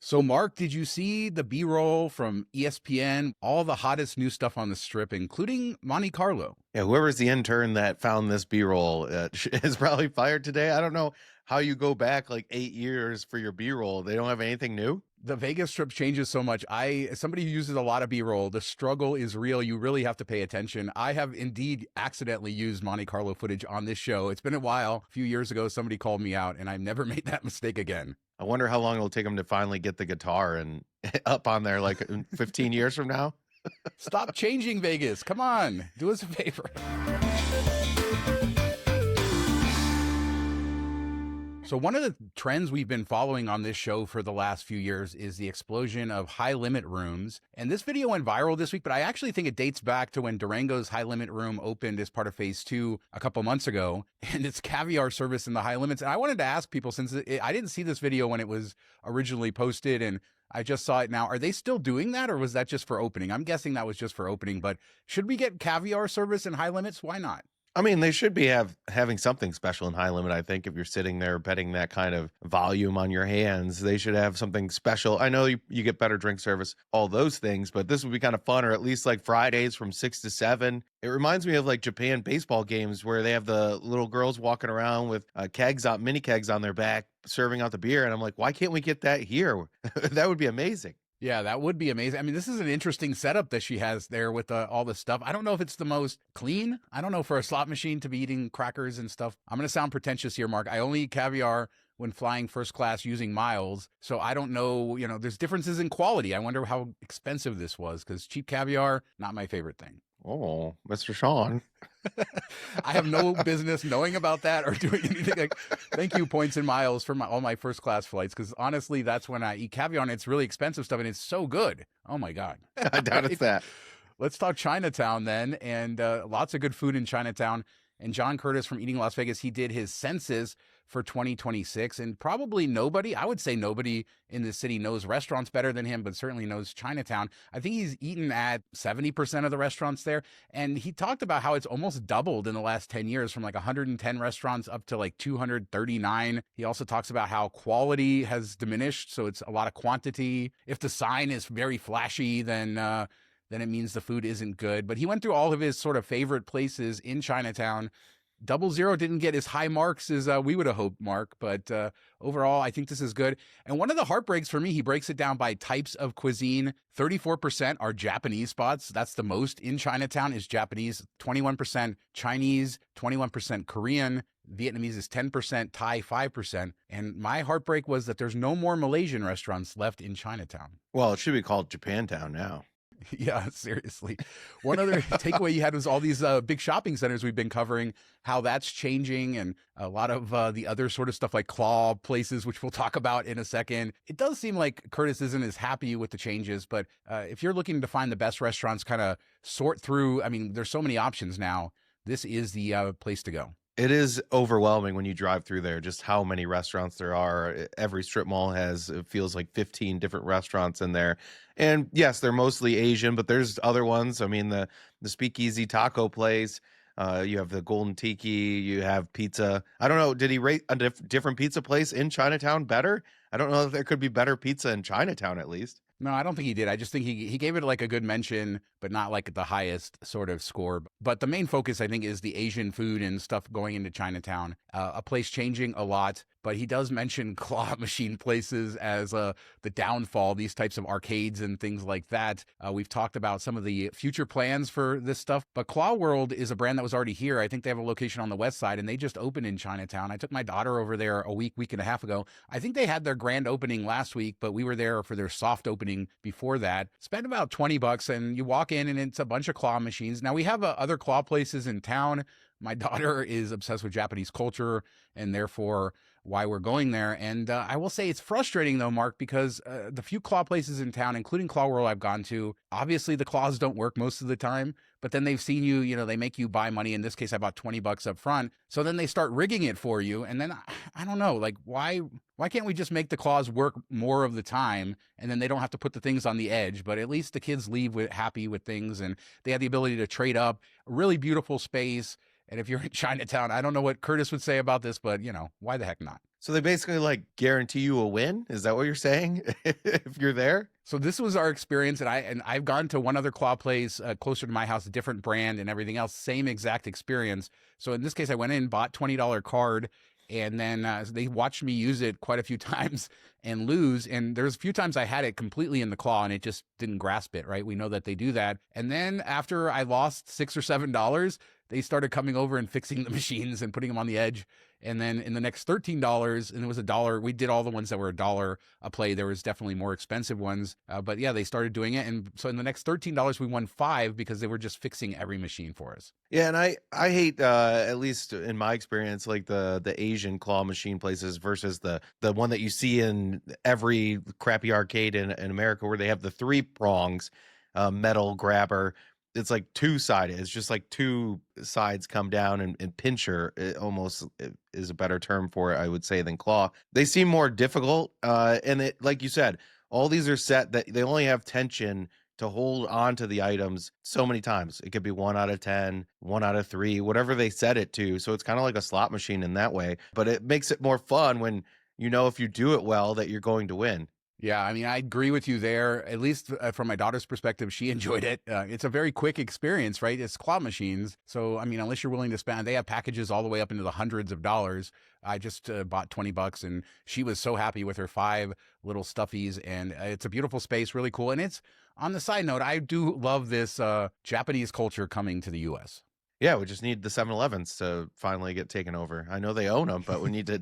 So, Mark, did you see the B-roll from ESPN? All the hottest new stuff on the strip, including Monte Carlo. Yeah, whoever's the intern that found this B-roll is probably fired today. I don't know how you go back like 8 years for your B-roll. They don't have anything new. The Vegas strip changes so much. As somebody who uses a lot of B-roll, the struggle is real. You really have to pay attention. I have indeed accidentally used Monte Carlo footage on this show. It's been a while. A few years ago, somebody called me out, and I've never made that mistake again. I wonder how long it'll take them to finally get the guitar and up on there, like 15 years from now. Stop changing Vegas. Come on, do us a favor. So one of the trends we've been following on this show for the last few years is the explosion of high limit rooms. And this video went viral this week, but I actually think it dates back to when Durango's high limit room opened as part of phase 2 a couple months ago. And it's Caviar service in the high limits. And I wanted to ask people, since I didn't see this video when it was originally posted and I just saw it now, are they still doing that, or was that just for opening? I'm guessing that was just for opening, but should we get Caviar service in high limits? Why not? I mean, they should be having something special in high limit. I think if you're sitting there betting that kind of volume on your hands, they should have something special. I know you get better drink service, all those things, but this would be kind of fun, or at least like Fridays from 6 to 7. It reminds me of like Japan baseball games where they have the little girls walking around with mini kegs on their back, serving out the beer. And I'm like, why can't we get that here? That would be amazing. Yeah, that would be amazing. I mean, this is an interesting setup that she has there with all this stuff. I don't know if it's the most clean. I don't know, for a slot machine to be eating crackers and stuff. I'm going to sound pretentious here, Mark. I only eat caviar when flying first class using miles. So I don't know, there's differences in quality. I wonder how expensive this was, because cheap caviar, not my favorite thing. Oh, Mr. Sean. I have no business knowing about that or doing anything. Thank you, points and miles, for all my first class flights, because honestly, that's when I eat caviar, and it's really expensive stuff, and it's so good. Oh my God. I doubt it's that. Let's talk Chinatown then, and lots of good food in Chinatown. And John Curtis from Eating Las Vegas, he did his census for 2026, and probably nobody, I would say nobody in the city knows restaurants better than him, but certainly knows Chinatown. I think he's eaten at 70% of the restaurants there, and he talked about how it's almost doubled in the last 10 years from like 110 restaurants up to like 239. He also talks about how quality has diminished, so it's a lot of quantity. If the sign is very flashy, then it means the food isn't good. But he went through all of his sort of favorite places in Chinatown. 00 didn't get as high marks as we would have hoped, Mark, but overall, I think this is good. And one of the heartbreaks for me, he breaks it down by types of cuisine. 34% are Japanese spots. That's the most in Chinatown is Japanese. 21% Chinese, 21% Korean. Vietnamese is 10%, Thai 5%. And my heartbreak was that there's no more Malaysian restaurants left in Chinatown. Well, it should be called Japantown now. Yeah, seriously. One other takeaway you had was all these big shopping centers we've been covering, how that's changing, and a lot of the other sort of stuff like claw places, which we'll talk about in a second. It does seem like Curtis isn't as happy with the changes, but if you're looking to find the best restaurants, kind of sort through, I mean, there's so many options now. This is the place to go. It is overwhelming when you drive through there, just how many restaurants there are. Every strip mall has, it feels like 15 different restaurants in there. And yes, they're mostly Asian, but there's other ones. I mean, the Speakeasy Taco Place, you have the Golden Tiki, you have pizza. I don't know, did he rate a different pizza place in Chinatown better? I don't know if there could be better pizza in Chinatown, at least. No, I don't think he did. I just think he gave it like a good mention, but not like the highest sort of score. But the main focus, I think, is the Asian food and stuff going into Chinatown. A place changing a lot, but he does mention claw machine places as the downfall, these types of arcades and things like that. We've talked about some of the future plans for this stuff, but Claw World is a brand that was already here. I think they have a location on the west side, and they just opened in Chinatown. I took my daughter over there a week and a half ago. I think they had their grand opening last week, but we were there for their soft opening before that. Spent about $20, and you walk in and it's a bunch of claw machines. Now we have other claw places in town. My daughter is obsessed with Japanese culture, and therefore why we're going there. And I will say it's frustrating though, Mark, because the few claw places in town, including Claw World I've gone to, obviously the claws don't work most of the time, but then they've seen you, they make you buy money. In this case, I bought $20 up front. So then they start rigging it for you. And then I don't know, like why can't we just make the claws work more of the time, and then they don't have to put the things on the edge, but at least the kids leave happy with things, and they have the ability to trade up. A really beautiful space. And if you're in Chinatown, I don't know what Curtis would say about this, but why the heck not? So they basically like guarantee you a win? Is that what you're saying? If you're there? So this was our experience, and I've gone to one other claw place closer to my house, a different brand and everything else, same exact experience. So in this case, I went in, bought $20 card, and then they watched me use it quite a few times and lose. And there's a few times I had it completely in the claw and it just didn't grasp it. Right? We know that they do that. And then after I lost $6 or $7, they started coming over and fixing the machines and putting them on the edge. And then in the next $13, and it was $1, we did all the ones that were $1 a play. There was definitely more expensive ones. But yeah, they started doing it. And so in the next $13, we won 5 because they were just fixing every machine for us. Yeah, and I hate at least in my experience, like the Asian claw machine places versus the one that you see in every crappy arcade in America where they have the 3 prongs metal grabber. It's like 2-sided. It's just like 2 sides come down and pincher. It almost is a better term for it, I would say, than claw. They seem more difficult. And it, like you said, all these are set that they only have tension to hold on to the items so many times. It could be 1 out of 10, 1 out of 3, whatever they set it to. So it's kind of like a slot machine in that way. But it makes it more fun when you know if you do it well that you're going to win. Yeah, I mean, I agree with you there. At least from my daughter's perspective, she enjoyed it. It's a very quick experience, right? It's claw machines. So, I mean, unless you're willing to spend, they have packages all the way up into the hundreds of dollars. I just bought $20 and she was so happy with her 5 little stuffies. And it's a beautiful space, really cool. And it's on the side note, I do love this Japanese culture coming to the U.S. Yeah, we just need the 7-Elevens to finally get taken over. I know they own them, but we need to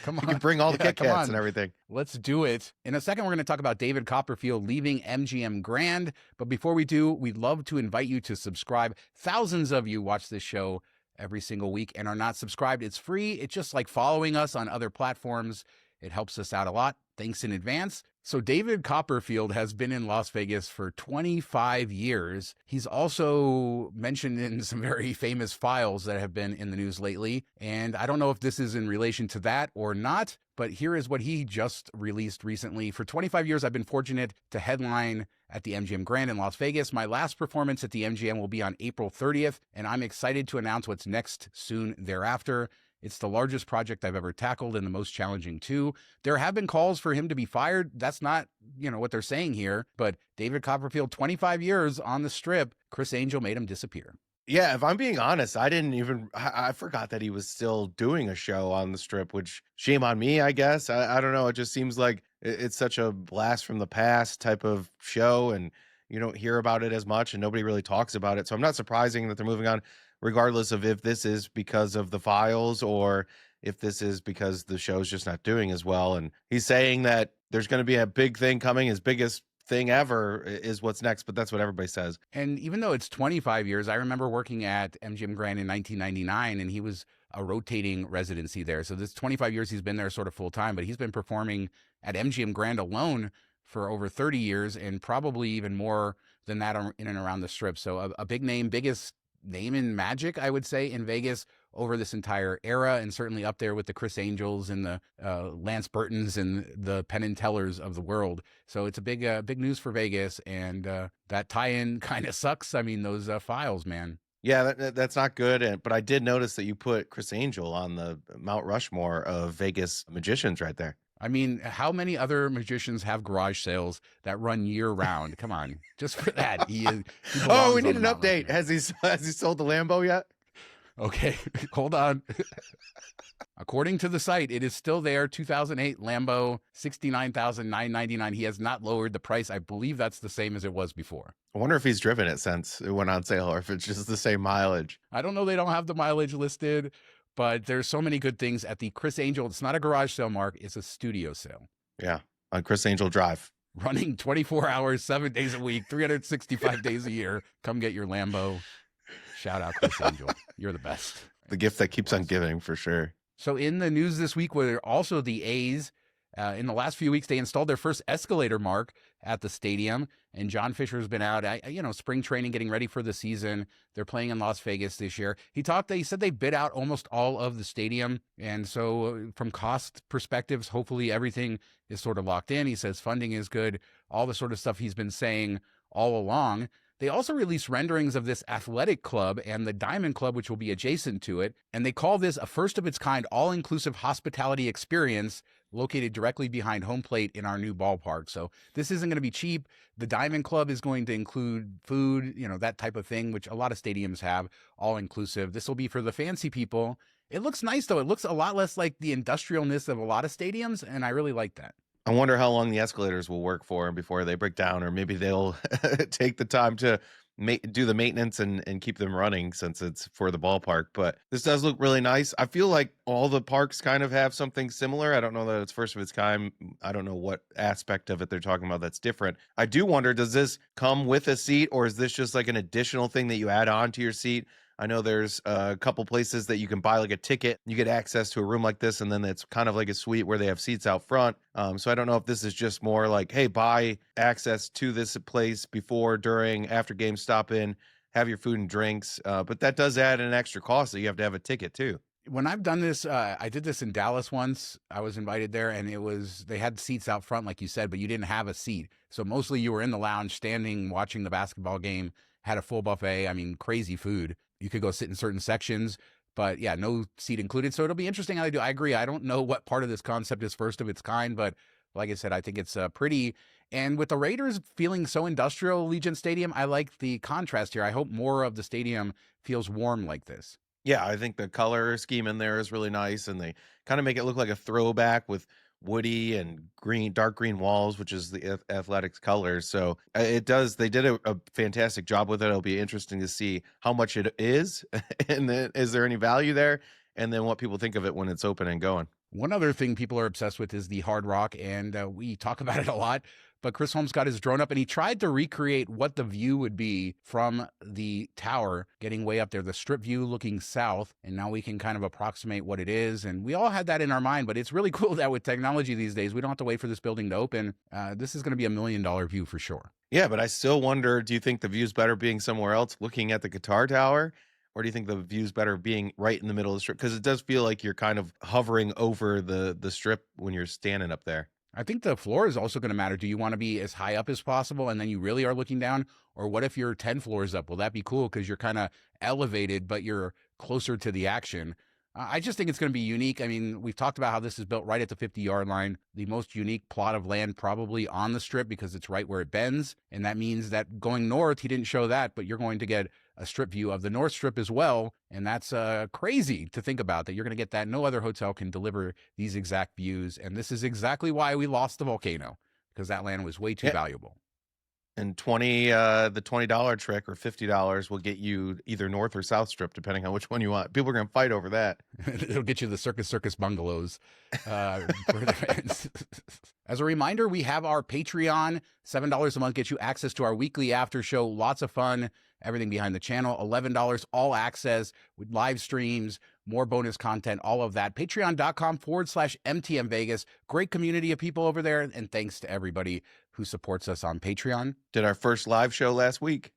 Come you on. can bring all the Yeah, Kit come Kats on. and everything. Let's do it. In a second, we're going to talk about David Copperfield leaving MGM Grand. But before we do, we'd love to invite you to subscribe. Thousands of you watch this show every single week and are not subscribed. It's free. It's just like following us on other platforms. It helps us out a lot. Thanks in advance. So David Copperfield has been in Las Vegas for 25 years. He's also mentioned in some very famous files that have been in the news lately. And I don't know if this is in relation to that or not, but here is what he just released recently. For 25 years, I've been fortunate to headline at the MGM Grand in Las Vegas. My last performance at the MGM will be on April 30th, and I'm excited to announce what's next soon thereafter. It's the largest project I've ever tackled and the most challenging too. There have been calls for him to be fired. That's not, what they're saying here. But David Copperfield, 25 years on the Strip, Criss Angel made him disappear. Yeah, if I'm being honest, I forgot that he was still doing a show on the Strip, which shame on me, I guess. I don't know. It just seems like it's such a blast from the past type of show, and you don't hear about it as much and nobody really talks about it. So I'm not surprising that they're moving on, regardless of if this is because of the files or if this is because the show's just not doing as well. And he's saying that there's going to be a big thing coming, his biggest thing ever is what's next, but that's what everybody says. And even though it's 25 years, I remember working at MGM Grand in 1999, and he was a rotating residency there. So this 25 years he's been there sort of full time, but he's been performing at MGM Grand alone for over 30 years and probably even more than that in and around the Strip. So a big name, biggest name in magic, I would say, in Vegas over this entire era, and certainly up there with the Criss Angels and the Lance Burtons and the Penn and Tellers of the world. So it's a big news for Vegas, and that tie-in kind of sucks. I mean, those files, man. Yeah, that's not good. But I did notice that you put Criss Angel on the Mount Rushmore of Vegas magicians right there. I mean, how many other magicians have garage sales that run year round? Come on, just for that. He oh, we need an update. Has he sold the Lambeau yet? Okay, hold on. According to the site, it is still there. 2008 Lambeau, $69,999. He has not lowered the price. I believe that's the same as it was before. I wonder if he's driven it since it went on sale, or if it's just the same mileage. I don't know. They don't have the mileage listed, but there's so many good things at the Criss Angel. It's not a garage sale, Mark. It's a studio sale. Yeah, on Criss Angel Drive. Running 24 hours, 7 days a week, 365 days a year. Come get your Lambeau. Shout out, Criss Angel. You're the best. The gift that keeps on giving, for sure. So in the news this week were also the A's. In the last few weeks, they installed their first escalator, Mark, at the stadium. And John Fisher's been out, spring training, getting ready for the season. They're playing in Las Vegas this year. He said they bid out almost all of the stadium. And so from cost perspectives, hopefully everything is sort of locked in. He says funding is good, all the sort of stuff he's been saying all along. They also released renderings of this athletic club and the Diamond Club, which will be adjacent to it. And they call this a first of its kind, all inclusive hospitality experience located directly behind home plate in our new ballpark. So this isn't going to be cheap. The Diamond Club is going to include food, that type of thing, which a lot of stadiums have, all inclusive. This will be for the fancy people. It looks nice, though. It looks a lot less like the industrialness of a lot of stadiums, and I really like that. I wonder how long the escalators will work for before they break down, or maybe they'll take the time to do the maintenance and keep them running since it's for the ballpark. But this does look really nice. I feel like all the parks kind of have something similar. I don't know that it's first of its kind. I don't know what aspect of it they're talking about that's different. I do wonder, does this come with a seat, or is this just like an additional thing that you add on to your seat? I know there's a couple places that you can buy like a ticket. You get access to a room like this, and then it's kind of like a suite where they have seats out front. So I don't know if this is just more like, hey, buy access to this place before, during, after game, stop in, have your food and drinks. But that does add an extra cost that you have to have a ticket too. When I've done this, I did this in Dallas once. I was invited there, and they had seats out front, like you said, but you didn't have a seat. So mostly you were in the lounge, standing, watching the basketball game, had a full buffet. I mean, crazy food. You could go sit in certain sections, but yeah, no seat included. So it'll be interesting how they do. I agree. I don't know what part of this concept is first of its kind, but like I said, I think it's pretty. And with the Raiders feeling so industrial, Allegiant Stadium, I like the contrast here. I hope more of the stadium feels warm like this. Yeah, I think the color scheme in there is really nice, and they kind of make it look like a throwback with woody and green, dark green walls, which is the athletics colors. So it does. They did a fantastic job with it. It'll be interesting to see how much it is, and then is there any value there, and then what people think of it when it's open and going. One other thing people are obsessed with is the Hard Rock, and we talk about it a lot. But Chris Holmes got his drone up, and he tried to recreate what the view would be from the tower, getting way up there, the strip view looking south. And now we can kind of approximate what it is. And we all had that in our mind, but it's really cool that with technology these days, we don't have to wait for this building to open. This is going to be $1 million view for sure. Yeah, but I still wonder, do you think the view's better being somewhere else looking at the guitar tower? Or do you think the view's better being right in the middle of the strip? Because it does feel like you're kind of hovering over the strip when you're standing up there. I think the floor is also going to matter. Do you want to be as high up as possible and then you really are looking down? Or what if you're 10 floors up? Will that be cool because you're kind of elevated, but you're closer to the action? I just think it's going to be unique. I mean, we've talked about how this is built right at the 50-yard line, the most unique plot of land probably on the strip because it's right where it bends. And that means that going north, he didn't show that, but you're going to get a strip view of the North Strip as well. And that's crazy to think about, that you're going to get that. No other hotel can deliver these exact views. And this is exactly why we lost the volcano, because that land was way too valuable. And the $20 trick or $50 will get you either North or South Strip, depending on which one you want. People are going to fight over that. It'll get you the Circus bungalows. For the fans. As a reminder, we have our Patreon. $7 a month gets you access to our weekly after show. Lots of fun. Everything behind the channel. $11 all access with live streams, more bonus content, all of that. Patreon.com/MTM Vegas. Great community of people over there. And thanks to everybody who supports us on Patreon. Did our first live show last week.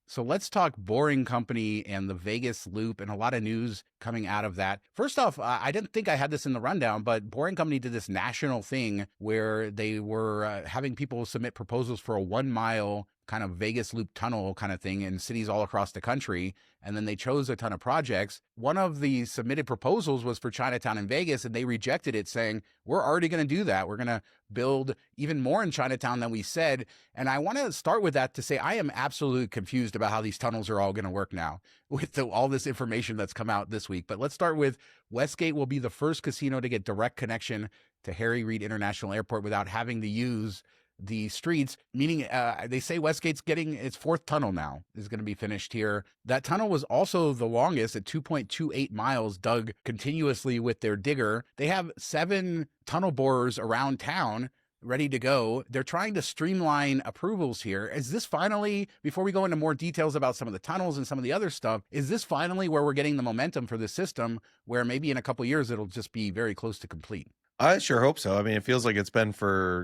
So let's talk Boring Company and the Vegas Loop and a lot of news coming out of that. First off, I didn't think I had this in the rundown, but Boring Company did this national thing where they were having people submit proposals for a 1 mile kind of Vegas Loop tunnel kind of thing in cities all across the country. And then they chose a ton of projects. One of the submitted proposals was for Chinatown in Vegas, and they rejected it, saying, we're already going to do that. We're going to build even more in Chinatown than we said. And I want to start with that to say I am absolutely confused about how these tunnels are all going to work now with all this information that's come out this week. But let's start with Westgate will be the first casino to get direct connection to Harry Reid International Airport without having to use the streets, meaning they say Westgate's getting its 4th tunnel now is going to be finished here. That tunnel was also the longest at 2.28 miles dug continuously with their digger. They have 7 tunnel borers around town ready to go. They're trying to streamline approvals here. Is this finally, before we go into more details about some of the tunnels and some of the other stuff, is this finally where we're getting the momentum for this system where maybe in a couple of years it'll just be very close to complete? I sure hope so. I mean, it feels like it's been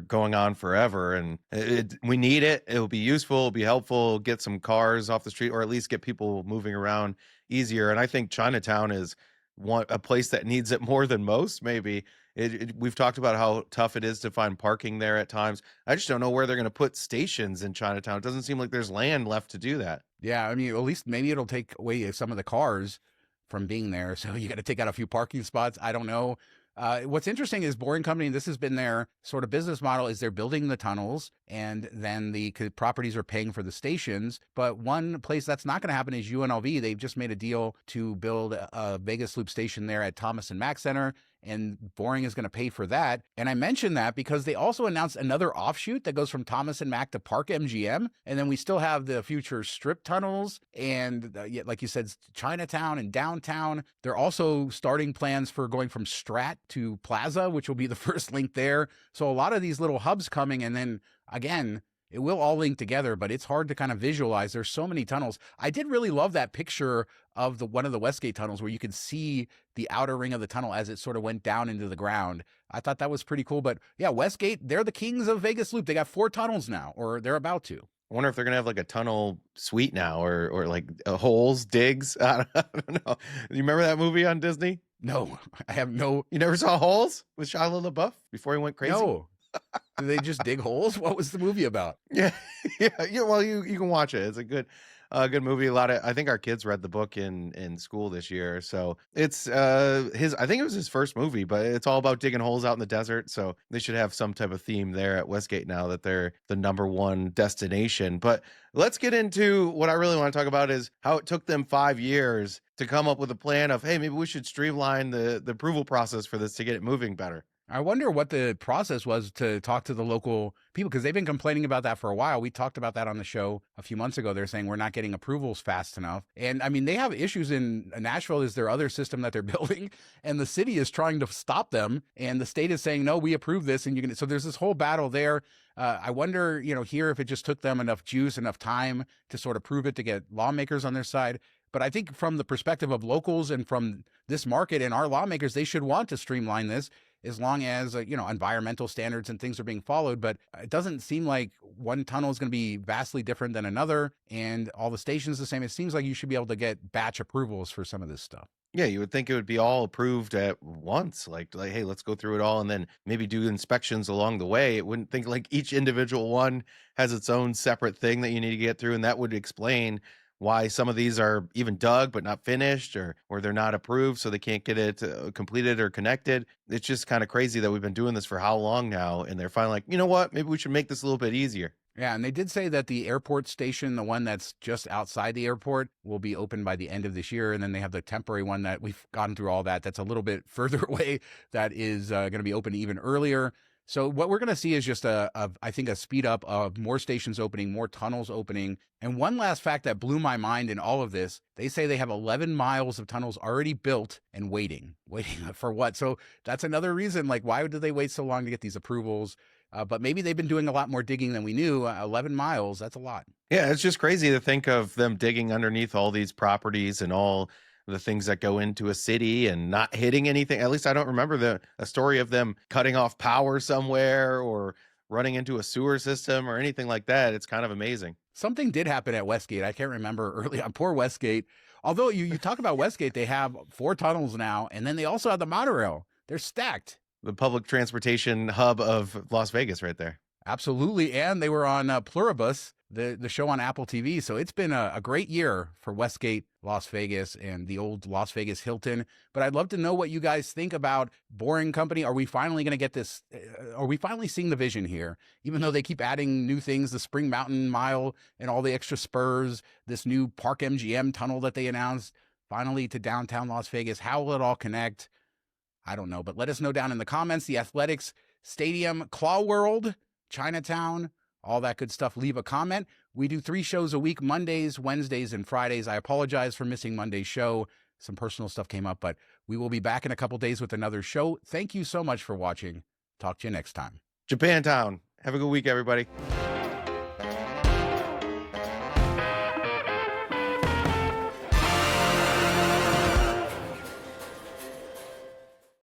going on forever, and we need it. It'll be useful, it'll be helpful, get some cars off the street, or at least get people moving around easier. And I think Chinatown is a place that needs it more than most. Maybe we've talked about how tough it is to find parking there at times. I just don't know where they're going to put stations in Chinatown. It doesn't seem like there's land left to do that. Yeah, I mean, at least maybe it'll take away some of the cars from being there. So you got to take out a few parking spots. I don't know. What's interesting is Boring Company, this has been their sort of business model, is they're building the tunnels and then the properties are paying for the stations. But one place that's not going to happen is UNLV. They've just made a deal to build a Vegas Loop station there at Thomas and Mack Center, and Boring is going to pay for that. And I mention that because they also announced another offshoot that goes from Thomas and Mack to Park MGM. And then we still have the future strip tunnels and, like you said, Chinatown and downtown. They're also starting plans for going from Strat to Plaza, which will be the first link there. So a lot of these little hubs coming, and then again, it will all link together, but it's hard to kind of visualize. There's so many tunnels. I did really love that picture of one of the Westgate tunnels where you could see the outer ring of the tunnel as it sort of went down into the ground. I thought that was pretty cool. But yeah, Westgate, they're the kings of Vegas Loop. They got 4 tunnels now, or they're about to. I wonder if they're gonna have like a tunnel suite now, or like holes, digs. I don't know. You remember that movie on Disney? No, I have no. You never saw Holes with Shia LaBeouf before he went crazy? No. Did they just dig holes? What was the movie about? Yeah, yeah. Well, you can watch it. It's a good movie. I think our kids read the book in school this year, so it's his. I think it was his first movie, but it's all about digging holes out in the desert. So they should have some type of theme there at Westgate now that they're the #1 destination. But let's get into what I really want to talk about is how it took them 5 years to come up with a plan of, hey, maybe we should streamline the approval process for this to get it moving better. I wonder what the process was to talk to the local people, because they've been complaining about that for a while. We talked about that on the show a few months ago. They're saying we're not getting approvals fast enough. And I mean, they have issues in Nashville is their other system that they're building, and the city is trying to stop them. And the state is saying, no, we approve this. And so there's this whole battle there. I wonder, here, if it just took them enough juice, enough time to sort of prove it, to get lawmakers on their side. But I think from the perspective of locals and from this market and our lawmakers, they should want to streamline this, as long as, environmental standards and things are being followed. But it doesn't seem like one tunnel is going to be vastly different than another, and all the stations the same. It seems like you should be able to get batch approvals for some of this stuff. Yeah, you would think it would be all approved at once. Like, hey, let's go through it all and then maybe do inspections along the way. It wouldn't think like each individual one has its own separate thing that you need to get through, and that would explain why some of these are even dug but not finished, or they're not approved, so they can't get it completed or connected. It's just kind of crazy that we've been doing this for how long now, and they're finally like, you know what, maybe we should make this a little bit easier. Yeah, and they did say that the airport station, the one that's just outside the airport, will be open by the end of this year. And then they have the temporary one that we've gone through all that. That's a little bit further away. That is going to be open even earlier. So what we're going to see is just I think a speed up of more stations opening, more tunnels opening. And one last fact that blew my mind in all of this, they say they have 11 miles of tunnels already built and waiting for what? So that's another reason, like, why did they wait so long to get these approvals? But maybe they've been doing a lot more digging than we knew. 11 miles, that's a lot. Yeah, it's just crazy to think of them digging underneath all these properties and all the things that go into a city and not hitting anything. At least I don't remember a story of them cutting off power somewhere or running into a sewer system or anything like that. It's kind of amazing. Something did happen at Westgate. I can't remember early on. Poor Westgate. Although you talk about Westgate, they have 4 tunnels now, and then they also have the monorail. They're stacked. The public transportation hub of Las Vegas right there. Absolutely. And they were on Pluribus, the show on Apple TV. So it's been a great year for Westgate, Las Vegas, and the old Las Vegas Hilton. But I'd love to know what you guys think about Boring Company. Are we finally going to get this? Are we finally seeing the vision here? Even though they keep adding new things, the Spring Mountain Mile and all the extra spurs, this new Park MGM tunnel that they announced, finally to downtown Las Vegas. How will it all connect? I don't know, but let us know down in the comments. The Athletics Stadium, Claw World, Chinatown, all that good stuff. Leave a comment. We do 3 shows a week, Mondays, Wednesdays, and Fridays. I apologize for missing Monday's show. Some personal stuff came up, but we will be back in a couple days with another show. Thank you so much for watching. Talk to you next time. Japantown. Have a good week, everybody.